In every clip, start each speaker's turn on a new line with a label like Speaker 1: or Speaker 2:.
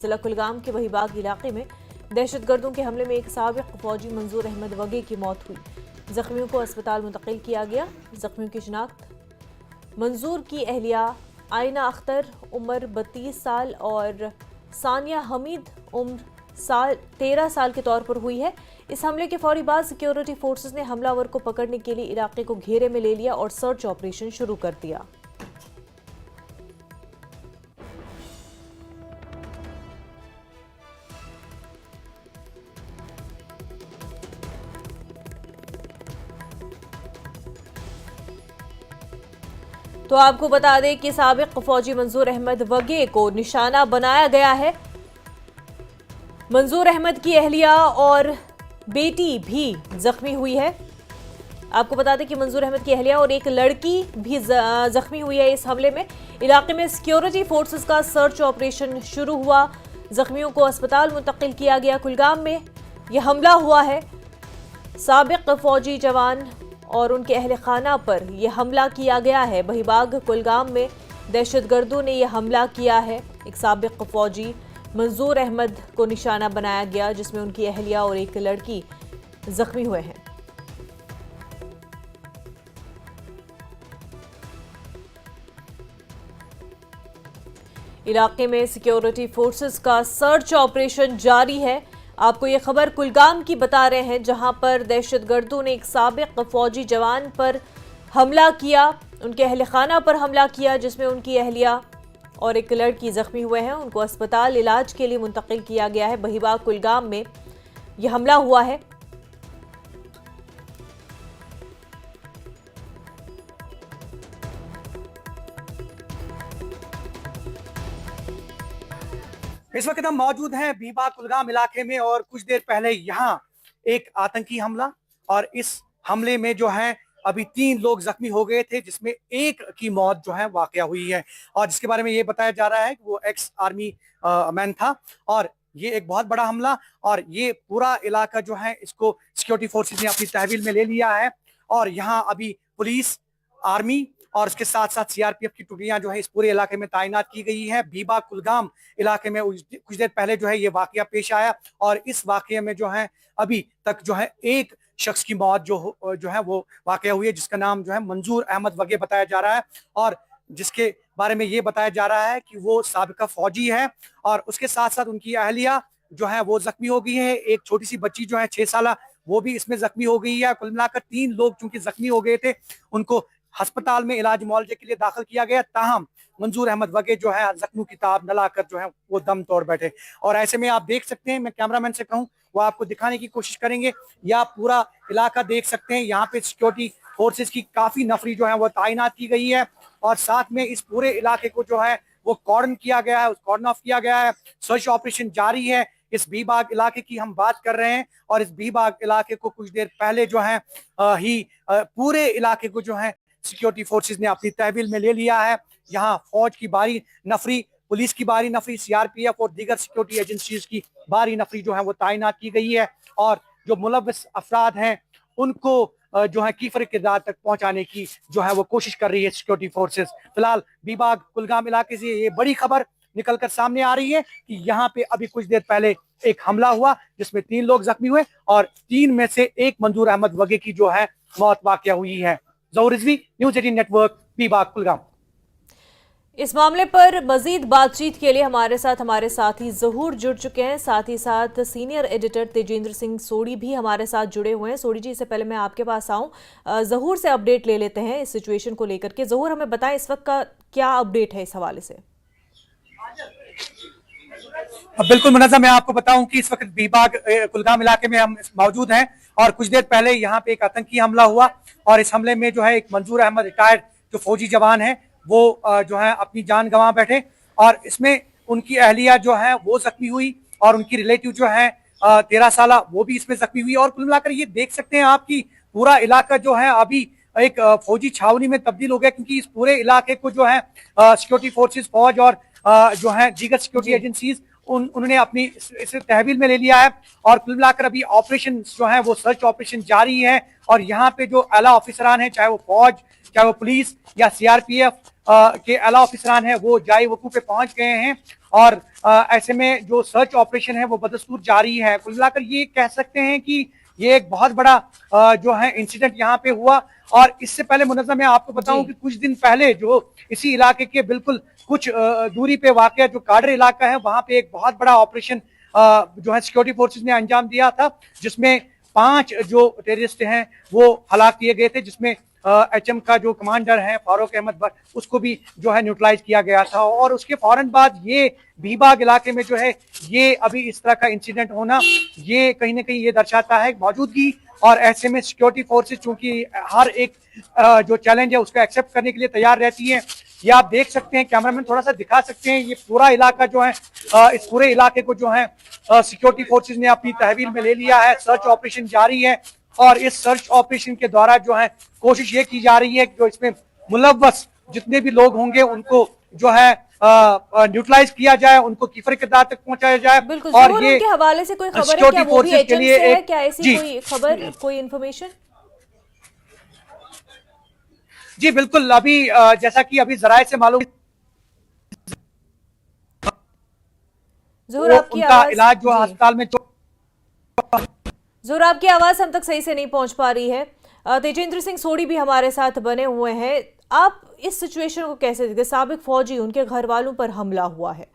Speaker 1: जिला कुलगाम के वहीबाग इलाके में दहशतगर्दों के हमले में एक साबिक फौजी मंजूर अहमद वगे की मौत हुई। जख्मियों को अस्पताल मुंतकिल किया गया। जख्मियों की शिनाख्त मंजूर की अहलिया आयना अख्तर उम्र 32 साल और सानिया हमीद उम्र 13 साल के तौर पर हुई है। इस हमले के फौरी बाद सिक्योरिटी फोर्सेस ने हमलावर को पकड़ने के लिए इलाके को घेरे में ले लिया और सर्च ऑपरेशन शुरू कर दिया। तो आपको बता दें कि साबिक फौजी मंजूर अहमद वगे को निशाना बनाया गया है। मंजूर अहमद की अहलिया और बेटी भी जख्मी हुई है। आपको बता दें कि मंजूर अहमद की अहलिया और एक लड़की भी जख्मी हुई है। इस हमले में इलाके में सिक्योरिटी फोर्सेस का सर्च ऑपरेशन शुरू हुआ। जख्मियों को अस्पताल मुंतकिल किया गया। कुलगाम में यह हमला हुआ है। साबिक फौजी जवान और उनके अहल खाना पर यह हमला किया गया है। वहीबाग कुलगाम में दहशतगर्दों ने यह हमला किया है। एक साबिक फौजी मंजूर अहमद को निशाना बनाया गया, जिसमें उनकी अहलिया और एक लड़की जख्मी हुए हैं। इलाके में सिक्योरिटी फोर्सेस का सर्च ऑपरेशन जारी है। आपको ये खबर कुलगाम की बता रहे हैं, जहां पर दहशतगर्दों ने एक साबिक फौजी जवान पर हमला किया, उनके अहल खाना पर हमला किया, जिसमें उनकी अहलिया और एक लड़की जख्मी हुए हैं। उनको अस्पताल इलाज के लिए मुंतकिल किया गया है। वहीबाग कुलगाम में यह हमला हुआ है।
Speaker 2: इस वक्त हम मौजूद हैं वहीबाग कुलगाम इलाके में और कुछ देर पहले यहाँ एक आतंकी हमला और इस हमले में जो है अभी 3 लोग जख्मी हो गए थे, जिसमें एक की मौत जो है वाकया हुई है और जिसके बारे में ये बताया जा रहा है कि वो एक्स आर्मी मैन था। और ये एक बहुत बड़ा हमला और ये पूरा इलाका जो है इसको सिक्योरिटी फोर्सेस ने अपनी तहवील में ले लिया है और यहाँ अभी पुलिस, आर्मी और उसके साथ साथ सीआरपीएफ की टुकड़ियां जो है इस पूरे इलाके में तैनात की गई है। वहीबाग कुलगाम इलाके में कुछ देर पहले जो है ये वाकया पेश आया और इस वाकये में जो है अभी तक जो है एक शख्स की मौत जो है वो वाकया हुई है, जिसका नाम जो है मंजूर अहमद वगे बताया जा रहा है और जिसके बारे में ये बताया जा रहा है कि वो साबिका फौजी है और उसके साथ साथ उनकी अहलिया जो है वो जख्मी हो गई है। एक छोटी सी बच्ची जो है 6 साल वो भी इसमें जख्मी हो गई है। कुल मिलाकर 3 लोग चूंकि जख्मी हो गए थे, उनको अस्पताल में इलाज मुआवजे के लिए दाखिल किया गया। ताहम मंजूर अहमद वगे जो है जख्मों की ताब न लाकर जो है वो दम तोड़ बैठे और ऐसे में आप देख सकते हैं, मैं कैमरामैन से कहूं वो आपको दिखाने की कोशिश करेंगे, या पूरा इलाका देख सकते हैं। यहाँ पे सिक्योरिटी फोर्सेस की काफी नफरी जो है वो तैनात की गई है और साथ में इस पूरे इलाके को जो है वो कॉर्डन किया गया है, कॉर्डन ऑफ किया गया है। सर्च ऑपरेशन जारी है। इस वहीबाग इलाके की हम बात कर रहे हैं और इस वहीबाग इलाके को कुछ देर पहले जो है पूरे इलाके को जो है सिक्योरिटी फोर्सेस ने अपनी तहवील में ले लिया है। यहाँ फौज की बारी नफरी, पुलिस की बारी नफरी, सीआरपीएफ और दीगर सिक्योरिटी एजेंसीज की बारी नफरी जो है वो तैनात की गई है और जो मुलव्वस अफराद हैं उनको जो है कीफर किरदार तक पहुंचाने की जो है वो कोशिश कर रही है सिक्योरिटी फोर्सेस। फिलहाल वहीबाग कुलगाम इलाके से ये बड़ी खबर निकलकर सामने आ रही है कि यहाँ पे अभी कुछ देर पहले एक हमला हुआ जिसमें 3 लोग जख्मी हुए और 3 में से एक मंजूर अहमद वगे की जो है मौत वाकया हुई है। ज़हूर रिजवी, न्यूज़ 18 नेटवर्क, वहीबाग कुलगाम।
Speaker 1: इस मामले पर मजीद बातचीत के लिए हमारे साथी ज़हूर जुड़ चुके हैं। साथ ही साथ सीनियर एडिटर तेजेंद्र सिंह सोढ़ी भी हमारे साथ जुड़े हुए हैं। सोढ़ी जी, इससे पहले मैं आपके पास आऊं, ज़हूर से अपडेट ले लेते हैं इस सिचुएशन को लेकर के। ज़हूर, हमें बताएं इस वक्त का क्या अपडेट है इस हवाले से।
Speaker 2: बिल्कुल मुनज़्ज़म, मैं आपको बताऊं कि इस वक्त वहीबाग कुलगाम इलाके में हम मौजूद हैं और कुछ देर पहले यहाँ पे एक आतंकी हमला हुआ और इस हमले में जो है एक मंजूर अहमद रिटायर्ड जो फौजी जवान है वो जो है अपनी जान गंवा बैठे और इसमें उनकी अहलिया जो है वो जख्मी हुई और उनकी रिलेटिव जो है 13 साल वो भी इसमें जख्मी हुई और कुल मिलाकर ये देख सकते हैं आपकी पूरा इलाका जो है अभी एक फौजी छावनी में तब्दील हो गया, क्योंकि इस पूरे इलाके को जो है सिक्योरिटी फोर्सेस, फौज और जो है दीगर सिक्योरिटी एजेंसीज उन्होंने अपनी इसे तहवील में ले लिया है और कुल मिलाकर अभी ऑपरेशन जो है वो सर्च ऑपरेशन जारी है और यहाँ पे जो आला ऑफिसरान है, चाहे वो फौज, चाहे वो पुलिस या सीआरपीएफ के आला ऑफिसरान है, वो जाए वकूफ पे पहुंच गए हैं और ऐसे में जो सर्च ऑपरेशन है वो बदस्तूर जारी है। कुल मिलाकर ये कह सकते हैं कि ये एक बहुत बड़ा जो है इंसिडेंट यहाँ पे हुआ। और इससे पहले मुनज़्ज़म मैं आपको बताऊं कि कुछ दिन पहले जो इसी इलाके के बिल्कुल कुछ दूरी पे वाक़ जो काडर इलाका है, वहां पे एक बहुत बड़ा ऑपरेशन जो है सिक्योरिटी फोर्सेस ने अंजाम दिया था, जिसमें 5 जो टेररिस्ट हैं वो हलाक किए गए थे, जिसमें एचएम का जो कमांडर है फारूक अहमद भट्ट, उसको भी जो है न्यूट्रलाइज किया गया था। और उसके फौरन बाद ये भीबाग इलाके में जो है ये अभी इस तरह का इंसिडेंट होना, ये कहीं ना कहीं ये दर्शाता है मौजूदगी। और ऐसे में सिक्योरिटी फोर्सेस चूंकि हर एक जो चैलेंज है उसको एक्सेप्ट करने के लिए तैयार रहती है। ये आप देख सकते हैं, कैमरामैन थोड़ा सा दिखा सकते हैं, ये पूरा इलाका जो है इस पूरे इलाके को जो है सिक्योरिटी फोर्सेस ने अपनी तहवील में ले लिया है। सर्च ऑपरेशन जारी है और इस सर्च ऑपरेशन के द्वारा जो है कोशिश ये की जा रही है कि जो इसमें मुलव्वस जितने भी लोग होंगे उनको जो है न्यूट्रलाइज किया जाए, उनको किफर किरदार तक पहुंचाया जाए।
Speaker 1: बिल्कुल,
Speaker 2: और ये
Speaker 1: के हवाले से कोई खबर है क्या? वो भी एचएम से है क्या? ऐसी कोई खबर, कोई इन्फॉर्मेशन?
Speaker 2: जी बिल्कुल, अभी जैसा कि अभी जराये से मालूम,
Speaker 1: ज़ोहर आपकी
Speaker 2: उनका
Speaker 1: आवाज,
Speaker 2: इलाज जो अस्पताल में
Speaker 1: ज़ोहर आपकी आवाज हम तक सही से नहीं पहुंच पा रही है। तेजेंद्र सिंह सोढ़ी भी हमारे साथ बने हुए हैं। आप इस सिचुएशन को कैसे देखते? साबिक फौजी, उनके घर वालों पर हमला हुआ है।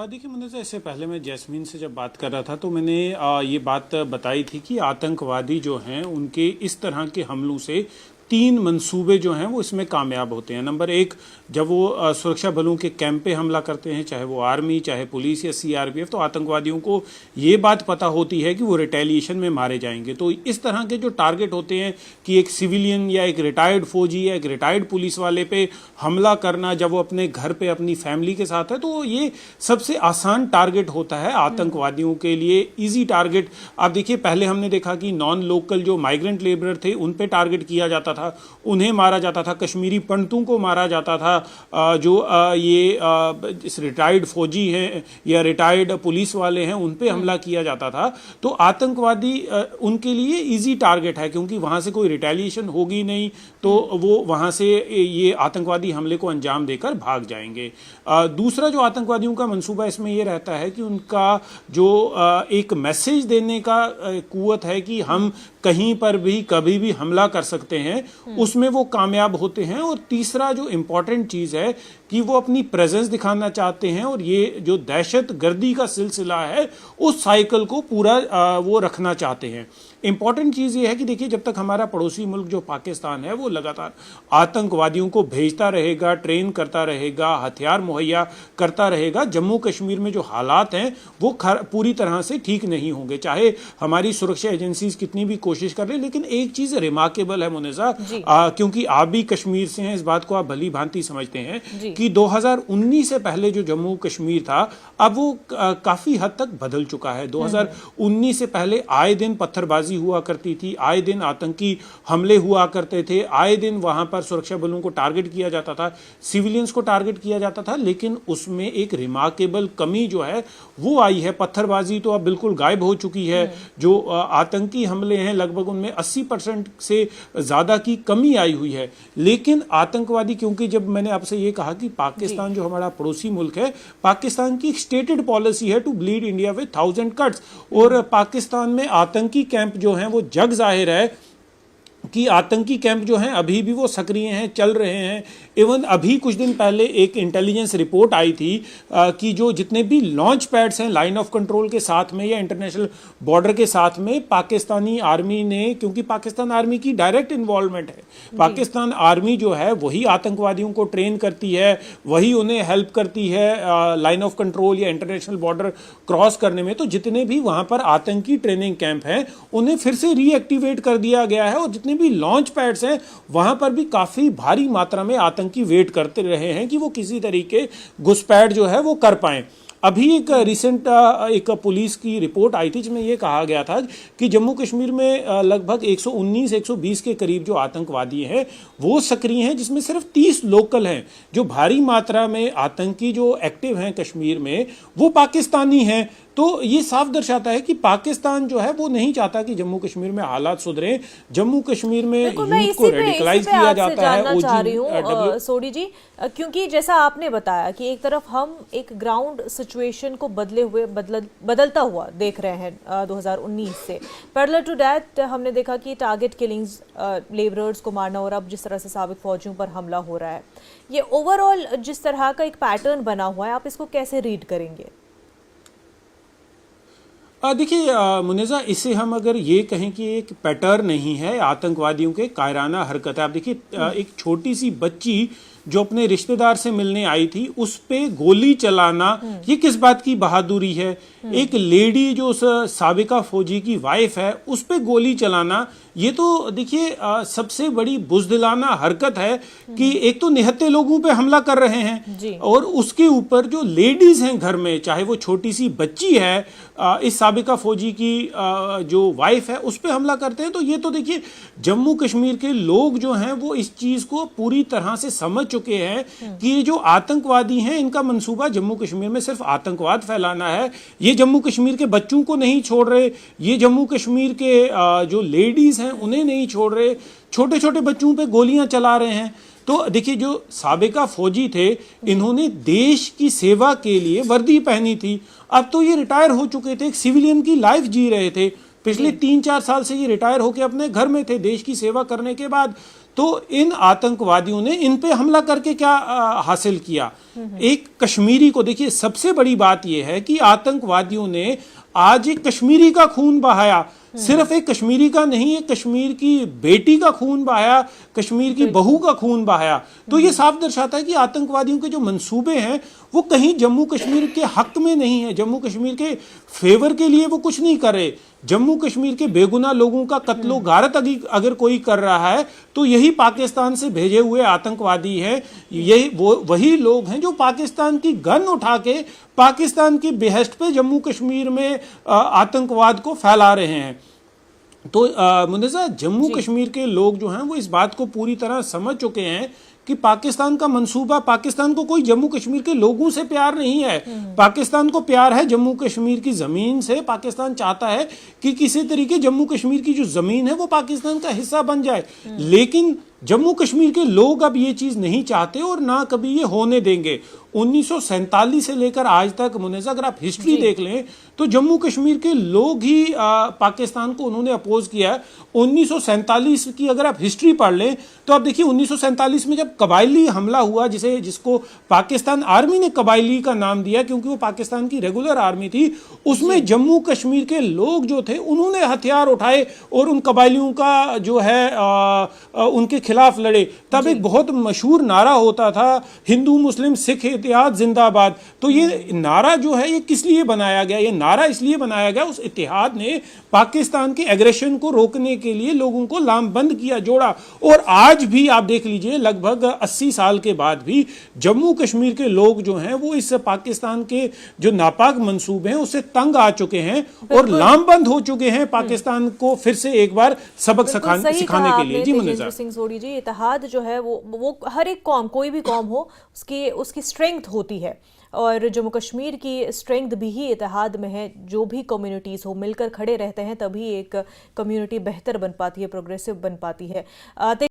Speaker 3: देखिए मुझे इससे पहले मैं जैस्मीन से जब बात कर रहा था तो मैंने ये बात बताई थी कि आतंकवादी जो हैं उनके इस तरह के हमलों से 3 मंसूबे जो हैं वो इसमें कामयाब होते हैं। नंबर 1, जब वो सुरक्षा बलों के कैंप पे हमला करते हैं, चाहे वो आर्मी, चाहे पुलिस या सीआरपीएफ, तो आतंकवादियों को ये बात पता होती है कि वो रिटेलिएशन में मारे जाएंगे। तो इस तरह के जो टारगेट होते हैं कि एक सिविलियन या एक रिटायर्ड फौजी या एक रिटायर्ड पुलिस वाले पे हमला करना जब वो अपने घर पे अपनी फैमिली के साथ है, तो ये सबसे आसान टारगेट होता है आतंकवादियों के लिए, ईजी टारगेट। आप देखिए पहले हमने देखा कि नॉन लोकल जो माइग्रेंट लेबरर थे उन पे टारगेट किया जाता था, उन्हें मारा जाता था, कश्मीरी पंडितों को मारा जाता था, जो ये रिटायर्ड फौजी हैं या रिटायर्ड पुलिस वाले हैं उन पे हमला किया जाता था। तो आतंकवादी उनके लिए इजी टारगेट है, क्योंकि वहां से कोई रिटेलिएशन होगी नहीं, तो वो वहां से ये आतंकवादी हमले को अंजाम देकर भाग जाएंगे। दूसरा जो आतंकवादियों का मंसूबा इसमें ये रहता है कि उनका जो एक मैसेज देने का कुव्वत है कि हम कहीं पर भी कभी भी हमला कर सकते हैं, उसमें वो कामयाब होते हैं। और तीसरा जो इम्पोर्टेंट चीज़ है कि वो अपनी प्रेजेंस दिखाना चाहते हैं, और ये जो दहशत गर्दी का सिलसिला है उस साइकिल को पूरा वो रखना चाहते हैं। इंपॉर्टेंट चीज़ ये है कि देखिए जब तक हमारा पड़ोसी मुल्क जो पाकिस्तान है वो लगातार आतंकवादियों को भेजता रहेगा, ट्रेन करता रहेगा, हथियार मुहैया करता रहेगा, जम्मू कश्मीर में जो हालात हैं वो पूरी तरह से ठीक नहीं होंगे, चाहे हमारी सुरक्षा एजेंसीज कितनी भी कोशिश कर ले। लेकिन एक चीज़ रिमार्केबल है मुनेजा, क्योंकि आप भी कश्मीर से हैं, इस बात को आप भली भांति समझते हैं कि 2019 से पहले जो जम्मू कश्मीर था अब वो काफ़ी हद तक बदल चुका है। 2019 से पहले आए दिन पत्थरबाजी हुआ करती थी, आए दिन आतंकी हमले हुआ करते थे, आए दिन वहां पर सुरक्षा बलों को टारगेट किया जाता था, सिविलियंस को टारगेट किया जाता था। लेकिन उसमें एक रिमार्केबल कमी जो है वो आई है। पत्थरबाजी तो अब बिल्कुल गायब हो चुकी है। जो आतंकी हमले हैं लगभग उनमें 80% से ज्यादा की कमी आई हुई है। लेकिन आतंकवादी, क्योंकि जब मैंने आपसे ये कहा कि पाकिस्तान जो हमारा पड़ोसी मुल्क है, पाकिस्तान की स्टेटेड पॉलिसी है to bleed India with 1000 cuts, और पाकिस्तान में आतंकी कैंप जो हैं वो जग जाहिर है कि आतंकी कैंप जो हैं अभी भी वो सक्रिय हैं, चल रहे हैं। इवन अभी कुछ दिन पहले एक इंटेलिजेंस रिपोर्ट आई थी कि जो जितने भी लॉन्च पैड्स हैं लाइन ऑफ कंट्रोल के साथ में या इंटरनेशनल बॉर्डर के साथ में, पाकिस्तानी आर्मी ने, क्योंकि पाकिस्तान आर्मी की डायरेक्ट इन्वॉल्वमेंट है, पाकिस्तान आर्मी जो है वही आतंकवादियों को ट्रेन करती है, वही उन्हें हेल्प करती है लाइन ऑफ कंट्रोल या इंटरनेशनल बॉर्डर क्रॉस करने में। तो जितने भी वहां पर आतंकी ट्रेनिंग कैंप हैं उन्हें फिर से रीएक्टिवेट कर दिया गया है, और जितने भी लॉन्च पैड्स हैं वहां पर भी काफी भारी मात्रा में आतंकी वेट करते रहे हैं कि वो किसी तरीके घुसपैठ जो है वो कर पाएं। अभी एक रिसेंट एक पुलिस की रिपोर्ट आई थी जिसमें यह कहा गया था कि जम्मू कश्मीर में लगभग 119-120 के करीब जो आतंकवादी हैं वो सक्रिय हैं, जिसमें सिर्फ 30 लोकल हैं। जो भारी मात्रा में आतंकी जो एक्टिव हैं कश्मीर में वो पाकिस्तानी हैं। तो ये साफ दर्शाता है कि पाकिस्तान जो है वो नहीं चाहता कि जम्मू कश्मीर में हालात सुधरे। जम्मू कश्मीर में यूथ को रेडिकलाइज किया जाता है।
Speaker 1: जानना चाह रही हूँ सोडी जी, क्योंकि जैसा आपने बताया कि एक तरफ हम एक ग्राउंड सिचुएशन को बदलता हुआ देख रहे हैं 2019 से, पैरेलल टू दैट हमने देखा कि टारगेट किलिंग्स, लेबरर्स को मारना और अब जिस तरह से साबिक फौजियों पर हमला हो रहा है, ये ओवरऑल जिस तरह का एक पैटर्न बना हुआ है, आप इसको कैसे रीड करेंगे?
Speaker 3: देखिए मुनेजा, इसे हम अगर ये कहें कि एक पैटर्न नहीं है, आतंकवादियों के कायराना हरकत है। आप देखिए एक छोटी सी बच्ची जो अपने रिश्तेदार से मिलने आई थी उस पे गोली चलाना, ये किस बात की बहादुरी है? एक लेडी जो उस साबिका फौजी की वाइफ है उस पे गोली चलाना, ये तो देखिए सबसे बड़ी बुज़दिलाना हरकत है कि एक तो निहत्थे लोगों पे हमला कर रहे हैं और उसके ऊपर जो लेडीज हैं घर में, चाहे वो छोटी सी बच्ची है, इस साबिका फौजी की जो वाइफ है उस पे हमला करते हैं। तो ये तो देखिए जम्मू कश्मीर के लोग जो हैं वो इस चीज को पूरी तरह से समझ चुके हैं कि ये जो आतंकवादी हैं इनका मंसूबा जम्मू कश्मीर में सिर्फ आतंकवाद फैलाना है। ये जम्मू कश्मीर के बच्चों को नहीं छोड़ रहे, ये जम्मू कश्मीर के जो लेडीज हैं उन्हें नहीं छोड़ रहे, छोटे छोटे बच्चों पे गोलियां चला रहे हैं। तो देखिए जो साबिका फौजी थे इन्होंने देश की सेवा के लिए वर्दी पहनी थी, अब तो ये रिटायर हो चुके थे, एक सिविलियन की लाइफ जी रहे थे। पिछले 3-4 साल से ये रिटायर होकर अपने घर में थे देश की सेवा करने के बाद। तो इन आतंकवादियों ने इन पे हमला करके क्या हासिल किया? एक कश्मीरी को, देखिए सबसे बड़ी बात यह है कि आतंकवादियों ने आज एक कश्मीरी का खून बहाया, सिर्फ एक कश्मीरी का नहीं, एक कश्मीर की बेटी का खून बहाया, कश्मीर की बहू का खून बहाया। तो ये साफ दर्शाता है कि आतंकवादियों के जो मंसूबे हैं वो कहीं जम्मू कश्मीर के हक में नहीं है, जम्मू कश्मीर के फेवर के लिए वो कुछ नहीं कर रहे। जम्मू कश्मीर के बेगुनाह लोगों का कत्लो गारत अगर कोई कर रहा है तो यही पाकिस्तान से भेजे हुए आतंकवादी हैं, यही वही लोग हैं जो पाकिस्तान की गन उठा के पाकिस्तान की बेहस्त पे जम्मू कश्मीर में आतंकवाद को फैला रहे हैं। तो मुनेजा, जम्मू कश्मीर के लोग जो हैं वो इस बात को पूरी तरह समझ चुके हैं कि पाकिस्तान का मंसूबा, पाकिस्तान को कोई जम्मू कश्मीर के लोगों से प्यार नहीं है, पाकिस्तान को प्यार है जम्मू कश्मीर की जमीन से। पाकिस्तान चाहता है कि किसी तरीके जम्मू कश्मीर की जो जमीन है वो पाकिस्तान का हिस्सा बन जाए, लेकिन जम्मू कश्मीर के लोग अब ये चीज नहीं चाहते और ना कभी ये होने देंगे। 1947 से लेकर आज तक मुनेजा, अगर आप हिस्ट्री देख लें तो जम्मू कश्मीर के लोग ही पाकिस्तान को उन्होंने अपोज किया है। 1947 की अगर आप हिस्ट्री पढ़ लें तो आप देखिए 1947 में जब कबायली हमला हुआ, जिसको पाकिस्तान आर्मी ने कबायली का नाम दिया क्योंकि वो पाकिस्तान की रेगुलर आर्मी थी, उसमें जम्मू कश्मीर के लोग जो थे उन्होंने हथियार उठाए और उन कबायलियों का जो है उनके खिलाफ लड़े। तब एक बहुत मशहूर नारा होता था, हिंदू मुस्लिम सिख इतिहाद जिंदाबाद। तो ये नारा जो है ये किस लिए बनाया गया? ये नारा इसलिए बनाया गया, उस इतिहाद ने पाकिस्तान के एग्रेशन को रोकने के लिए लोगों को लामबंद किया, जोड़ा। और आज भी आप देख लीजिए लगभग 80 साल के बाद भी जम्मू कश्मीर के लोग जो हैं वो इस पाकिस्तान के जो नापाक मंसूबे हैं उससे तंग आ चुके हैं और लामबंद हो चुके हैं पाकिस्तान को फिर से एक बार सबक सिखाने के लिए। जी मुनेजा
Speaker 1: सिंह सोडी जी, इत्तेहाद जो है वो हर एक कौम, कोई भी कौम हो, उसकी स्ट्रेंथ होती है और जम्मू कश्मीर की स्ट्रेंथ भी ही इत्तेहाद में है। जो भी कम्युनिटीज़ हो मिलकर खड़े रहते हैं तभी एक कम्युनिटी बेहतर बन पाती है, प्रोग्रेसिव बन पाती है।